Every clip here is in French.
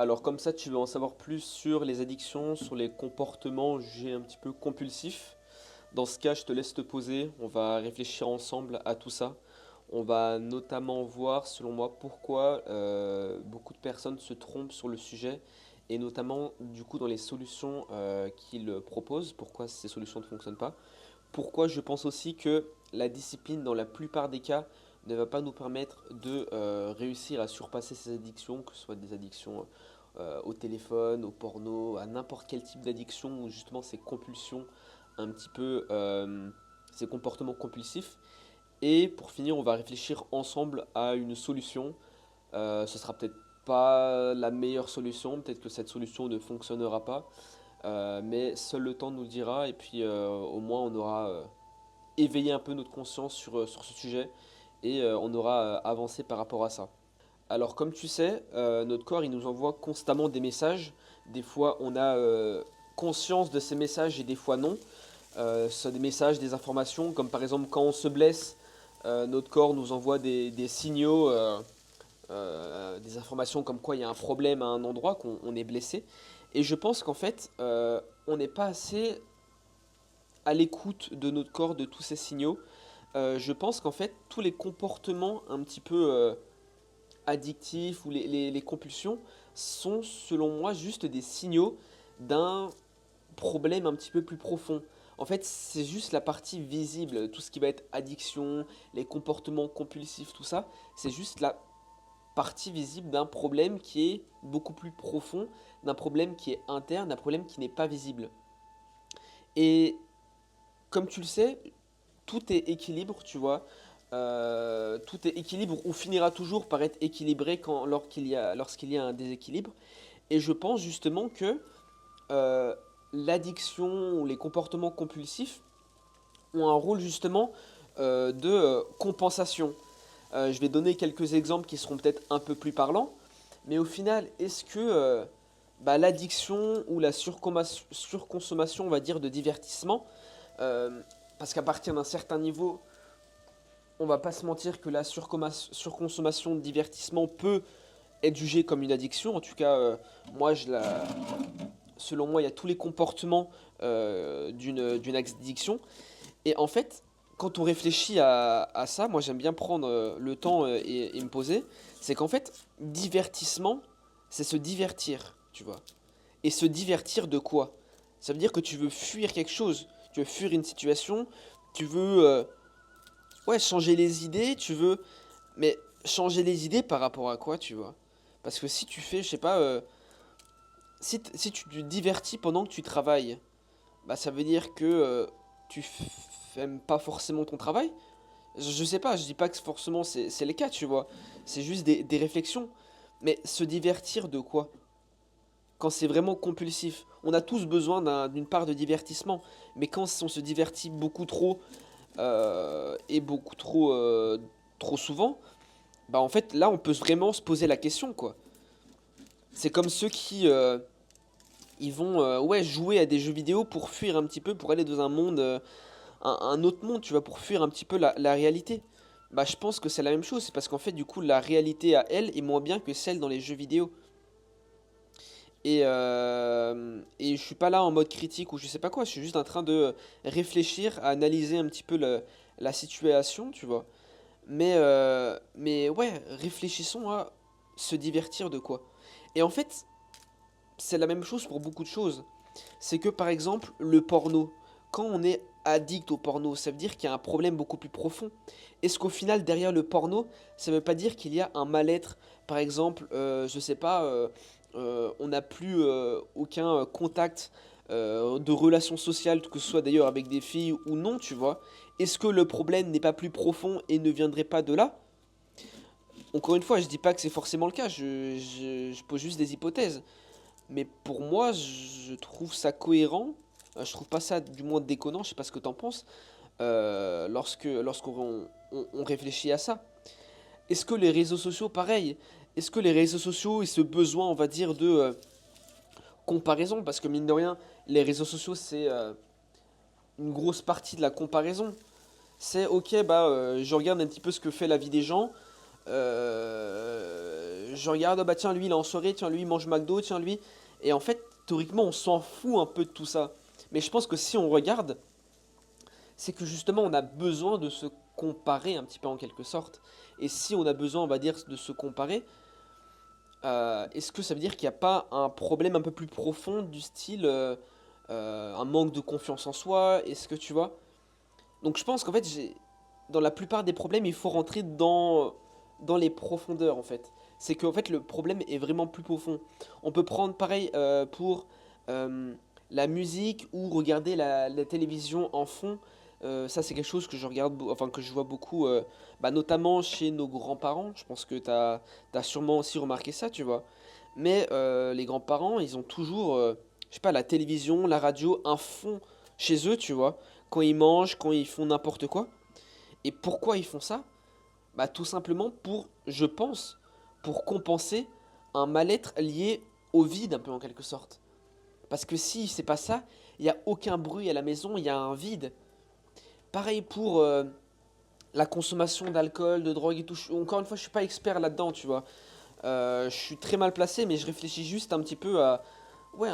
Alors comme ça, tu veux en savoir plus sur les addictions, sur les comportements jugés un petit peu compulsifs. Dans ce cas, je te laisse te poser, on va réfléchir ensemble à tout ça. On va notamment voir, selon moi, pourquoi beaucoup de personnes se trompent sur le sujet et notamment du coup dans les solutions qu'ils proposent, pourquoi ces solutions ne fonctionnent pas. Pourquoi je pense aussi que la discipline, dans la plupart des cas, ne va pas nous permettre de réussir à surpasser ces addictions, que ce soit des addictions au téléphone, au porno, à n'importe quel type d'addiction ou justement ces compulsions un petit peu, ces comportements compulsifs. Et pour finir, on va réfléchir ensemble à une solution. Ce sera peut-être pas la meilleure solution, peut-être que cette solution ne fonctionnera pas, mais seul le temps nous le dira. Et puis au moins on aura éveillé un peu notre conscience sur ce sujet et on aura avancé par rapport à ça. Alors comme tu sais, notre corps il nous envoie constamment des messages. Des fois on a conscience de ces messages et des fois non. Ce sont des messages, des informations, comme par exemple quand on se blesse, notre corps nous envoie des signaux, des informations comme quoi il y a un problème à un endroit, qu'on on est blessé. Et je pense qu'en fait, on n'est pas assez à l'écoute de notre corps, de tous ces signaux. Je pense qu'en fait, tous les comportements un petit peu addictifs ou les compulsions sont, selon moi, juste des signaux d'un problème un petit peu plus profond. En fait, c'est juste la partie visible, tout ce qui va être addiction, les comportements compulsifs, tout ça, c'est juste la partie visible d'un problème qui est beaucoup plus profond, d'un problème qui est interne, d'un problème qui n'est pas visible. Et comme tu le sais, tout est équilibre, tu vois. Tout est équilibre ou finira toujours par être équilibré lorsqu'il y a un déséquilibre. Et je pense justement que euh, l'addiction ou les comportements compulsifs ont un rôle justement de compensation. Je vais donner quelques exemples qui seront peut-être un peu plus parlants, mais au final, est-ce que l'addiction ou la surconsommation, on va dire, de divertissement, euh, parce qu'à partir d'un certain niveau, on va pas se mentir que la surconsommation de divertissement peut être jugée comme une addiction. En tout cas, moi, selon moi, il y a tous les comportements d'une addiction. Et en fait, quand on réfléchit à ça, moi j'aime bien prendre le temps et me poser, c'est qu'en fait, divertissement, c'est se divertir, tu vois. Et se divertir de quoi? Ça veut dire que tu veux fuir quelque chose, tu veux fuir une situation, tu veux ouais, changer les idées, tu veux... Mais changer les idées par rapport à quoi, tu vois? Parce que si tu fais, je sais pas, si tu te divertis pendant que tu travailles, bah ça veut dire que aimes pas forcément ton travail. Je sais pas, je dis pas que forcément c'est le cas, tu vois. C'est juste des réflexions. Mais se divertir de quoi? Quand c'est vraiment compulsif. On a tous besoin d'une part de divertissement. Mais quand on se divertit beaucoup trop et beaucoup trop souvent, bah en fait là on peut vraiment se poser la question quoi. C'est comme ceux qui ils vont ouais jouer à des jeux vidéo pour fuir un petit peu, pour aller dans un monde un autre monde, tu vois, pour fuir un petit peu la réalité. Bah, je pense que c'est la même chose. C'est parce qu'en fait, du coup, la réalité à elle est moins bien que celle dans les jeux vidéo. Et je suis pas là en mode critique ou je sais pas quoi. Je suis juste en train de réfléchir, à analyser un petit peu la situation, tu vois. Mais ouais, réfléchissons à se divertir de quoi. Et en fait, c'est la même chose pour beaucoup de choses. C'est que par exemple, le porno, quand on est addict au porno, ça veut dire qu'il y a un problème beaucoup plus profond. Est-ce qu'au final, derrière le porno, ça veut pas dire qu'il y a un mal-être? Par exemple, je sais pas, on n'a plus aucun contact de relation sociale, que ce soit d'ailleurs avec des filles ou non, tu vois. Est-ce que le problème n'est pas plus profond et ne viendrait pas de là? Encore une fois, je dis pas que c'est forcément le cas, je pose juste des hypothèses. Mais pour moi, je trouve ça cohérent. Je trouve pas ça du moins déconnant, je sais pas ce que t'en penses, lorsqu'on réfléchit à ça. Est-ce que les réseaux sociaux, pareil, est-ce que les réseaux sociaux et ce besoin, on va dire, de comparaison, parce que mine de rien, les réseaux sociaux, c'est une grosse partie de la comparaison. C'est ok, bah, je regarde un petit peu ce que fait la vie des gens, Je regarde, ah bah tiens, lui il est en soirée, tiens, lui il mange McDo, tiens, lui. Et en fait, théoriquement, on s'en fout un peu de tout ça. Mais je pense que si on regarde, c'est que justement, on a besoin de se comparer un petit peu en quelque sorte. Et si on a besoin, on va dire, de se comparer, est-ce que ça veut dire qu'il n'y a pas un problème un peu plus profond du style un manque de confiance en soi? Est-ce que tu vois? Donc je pense qu'en fait, dans la plupart des problèmes, il faut rentrer dans les profondeurs en fait. C'est qu'en fait, le problème est vraiment plus profond. On peut prendre pareil pour euh, la musique ou regarder la télévision en fond. Ça, c'est quelque chose que je regarde, enfin que je vois beaucoup, bah, notamment chez nos grands-parents. Je pense que t'as sûrement aussi remarqué ça, tu vois. Mais les grands-parents, ils ont toujours, je sais pas, la télévision, la radio, un fond chez eux, tu vois. Quand ils mangent, quand ils font n'importe quoi. Et pourquoi ils font ça? Bah tout simplement pour, je pense, pour compenser un mal-être lié au vide un peu en quelque sorte. Parce que si c'est pas ça, il n'y a aucun bruit à la maison, il y a un vide. Pareil pour la consommation d'alcool, de drogue et tout. Encore une fois, je suis pas expert là-dedans, tu vois. Je suis très mal placé, mais je réfléchis juste un petit peu ouais,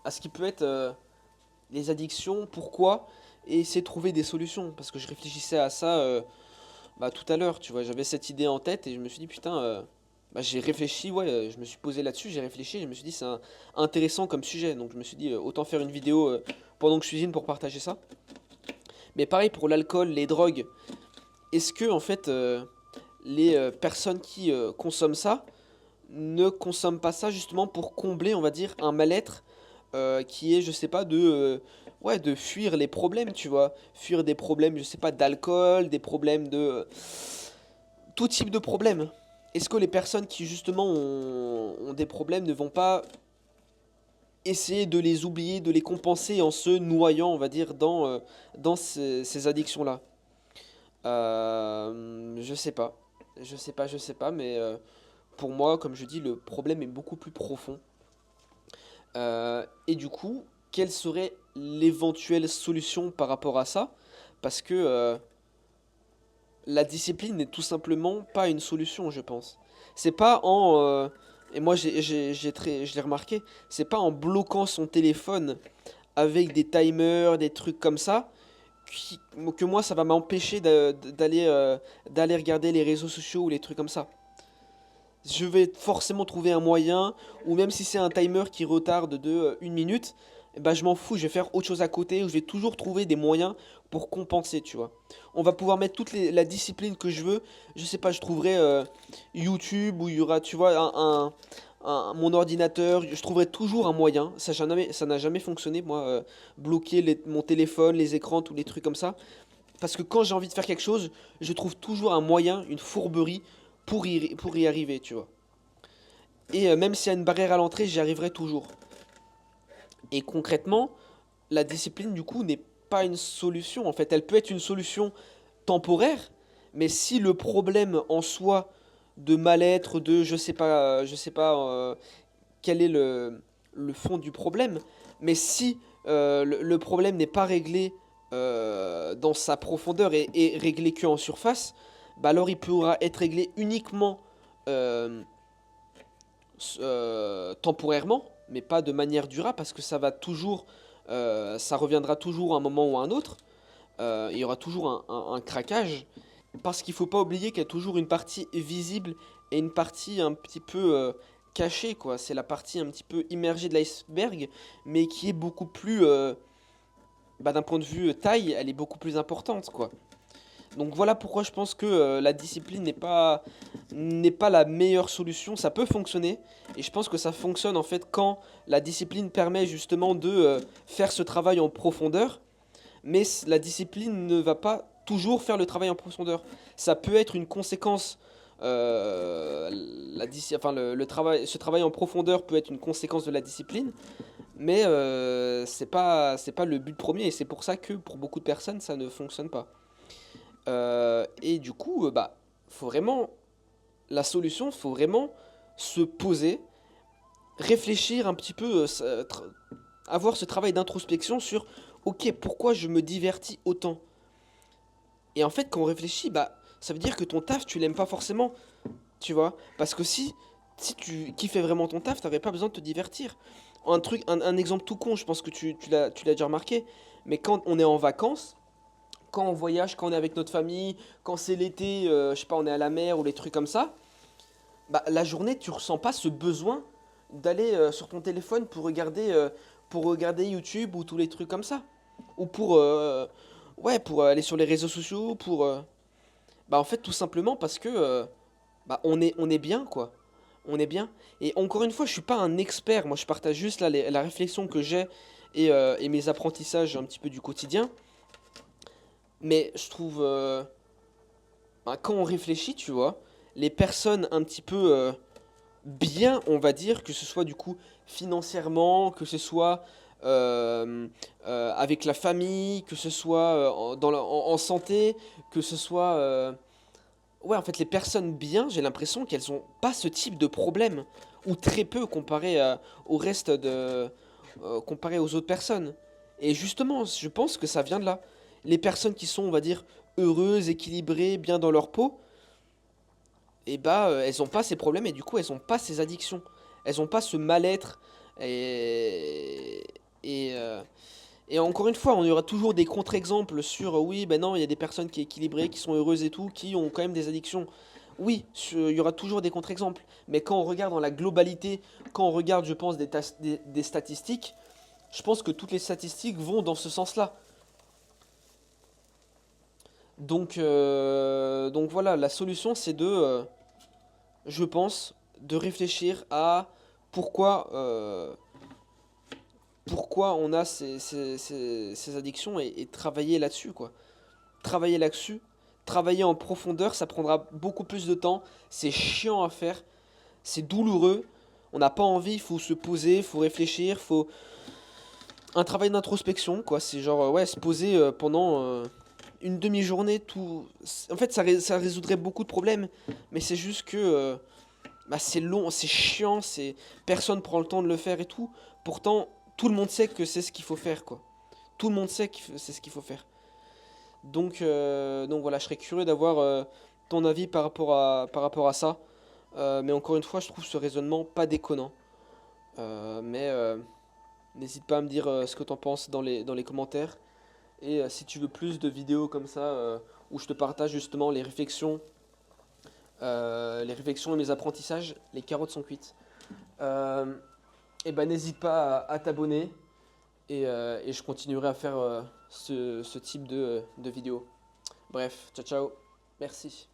à ce qui peut être les addictions, pourquoi, et essayer de trouver des solutions. Parce que je réfléchissais à ça bah, tout à l'heure, tu vois. J'avais cette idée en tête et je me suis dit, putain, bah, j'ai réfléchi, ouais, je me suis posé là-dessus, j'ai réfléchi, et je me suis dit, intéressant comme sujet. Donc je me suis dit, autant faire une vidéo pendant que je cuisine pour partager ça. Mais pareil pour l'alcool, les drogues. Est-ce que, en fait, les personnes qui consomment ça ne consomment pas ça justement pour combler, on va dire, un mal-être qui est, je sais pas, ouais, de fuir les problèmes, tu vois. Fuir des problèmes, je sais pas, d'alcool, des problèmes de tout type de problèmes. Est-ce que les personnes qui justement ont des problèmes ne vont pas essayer de les oublier, de les compenser en se noyant, on va dire, dans ces addictions-là? Je sais pas. Je sais pas, mais pour moi, comme je dis, le problème est beaucoup plus profond. Et du coup, quelle serait l'éventuelle solution par rapport à ça? Parce que la discipline n'est tout simplement pas une solution, je pense. C'est pas en et moi je l'ai remarqué, c'est pas en bloquant son téléphone avec des timers, des trucs comme ça, qui- que moi ça va m'empêcher d'aller regarder les réseaux sociaux ou les trucs comme ça. Je vais forcément trouver un moyen, ou même si c'est un timer qui retarde de 1 minute, eh ben je m'en fous, je vais faire autre chose à côté, ou je vais toujours trouver des moyens pour compenser, tu vois. On va pouvoir mettre la discipline que je veux, je sais pas, je trouverai YouTube, où il y aura, tu vois, mon ordinateur, je trouverai toujours un moyen, ça n'a jamais fonctionné, moi, bloquer mon téléphone, les écrans, tous les trucs comme ça. Parce que quand j'ai envie de faire quelque chose, je trouve toujours un moyen, une fourberie pour y arriver, tu vois. Et même s'il y a une barrière à l'entrée, j'y arriverai toujours. Et concrètement, la discipline, du coup, n'est pas une solution. En fait, elle peut être une solution temporaire, mais si le problème en soi de mal-être, de je sais pas quel est le fond du problème, mais si le problème n'est pas réglé dans sa profondeur et réglé que en surface, bah alors il pourra être réglé uniquement euh, temporairement, mais pas de manière durable, parce que ça reviendra toujours à un moment ou à un autre. Il y aura toujours un craquage, parce qu'il faut pas oublier qu'il y a toujours une partie visible et une partie un petit peu cachée, quoi. C'est la partie un petit peu immergée de l'iceberg, mais qui est beaucoup plus, bah, d'un point de vue taille, elle est beaucoup plus importante, quoi. Donc voilà pourquoi je pense que la discipline n'est pas la meilleure solution. Ça peut fonctionner et je pense que ça fonctionne en fait quand la discipline permet justement de faire ce travail en profondeur, mais la discipline ne va pas toujours faire le travail en profondeur. Ça peut être une conséquence. Enfin, ce travail en profondeur peut être une conséquence de la discipline, mais c'est pas le but premier et c'est pour ça que pour beaucoup de personnes ça ne fonctionne pas. Et du coup, bah, faut vraiment, la solution, faut vraiment se poser, réfléchir un petit peu, avoir ce travail d'introspection sur, ok, pourquoi je me divertis autant? Et en fait, quand on réfléchit, bah, ça veut dire que ton taf, tu l'aimes pas forcément, tu vois. Parce que si tu kiffais vraiment ton taf, t'aurais pas besoin de te divertir. Un exemple tout con, je pense que tu l'as déjà remarqué, mais quand on est en vacances, quand on voyage, quand on est avec notre famille, quand c'est l'été, je sais pas, on est à la mer ou les trucs comme ça, bah, la journée, tu ressens pas ce besoin d'aller sur ton téléphone pour regarder YouTube ou tous les trucs comme ça. Ou ouais, pour aller sur les réseaux sociaux, bah, en fait, tout simplement parce que bah, on est bien, quoi. On est bien. Et encore une fois, je suis pas un expert. Moi, je partage juste là la réflexion que j'ai et mes apprentissages un petit peu du quotidien. Mais je trouve, bah, quand on réfléchit, tu vois, les personnes un petit peu bien, on va dire, que ce soit du coup financièrement, que ce soit avec la famille, que ce soit en santé, que ce soit... ouais, en fait, les personnes bien, j'ai l'impression qu'elles ont pas ce type de problème, ou très peu au reste comparé aux autres personnes. Et justement, je pense que ça vient de là. Les personnes qui sont, on va dire, heureuses, équilibrées, bien dans leur peau, et bah elles ont pas ces problèmes et du coup elles ont pas ces addictions. Elles ont pas ce mal-être et et, euh, et encore une fois, on y aura toujours des contre-exemples sur oui, ben non, il y a des personnes qui sont équilibrées, qui sont heureuses et tout, qui ont quand même des addictions. Oui, il y aura toujours des contre-exemples, mais quand on regarde dans la globalité, quand on regarde, je pense, des statistiques, je pense que toutes les statistiques vont dans ce sens-là. Donc voilà, la solution c'est je pense, de réfléchir à pourquoi, euh, pourquoi on a ces addictions et travailler là-dessus, quoi. Travailler là-dessus, travailler en profondeur, ça prendra beaucoup plus de temps, c'est chiant à faire, c'est douloureux, on n'a pas envie, il faut se poser, il faut réfléchir, faut un travail d'introspection, quoi. C'est genre, ouais, se poser pendant une demi-journée, tout. En fait, ça résoudrait beaucoup de problèmes, mais c'est juste que bah, c'est long, c'est chiant, personne prend le temps de le faire et tout. Pourtant, tout le monde sait que c'est ce qu'il faut faire, quoi. Tout le monde sait que c'est ce qu'il faut faire. Donc voilà, je serais curieux d'avoir ton avis par rapport à ça. Mais encore une fois, je trouve ce raisonnement pas déconnant. Mais n'hésite pas à me dire ce que t'en penses dans les commentaires. Et si tu veux plus de vidéos comme ça, où je te partage justement les réflexions et mes apprentissages, les carottes sont cuites. Euh, et ben n'hésite pas à t'abonner et je continuerai à faire ce type de vidéos. Bref, ciao ciao, merci.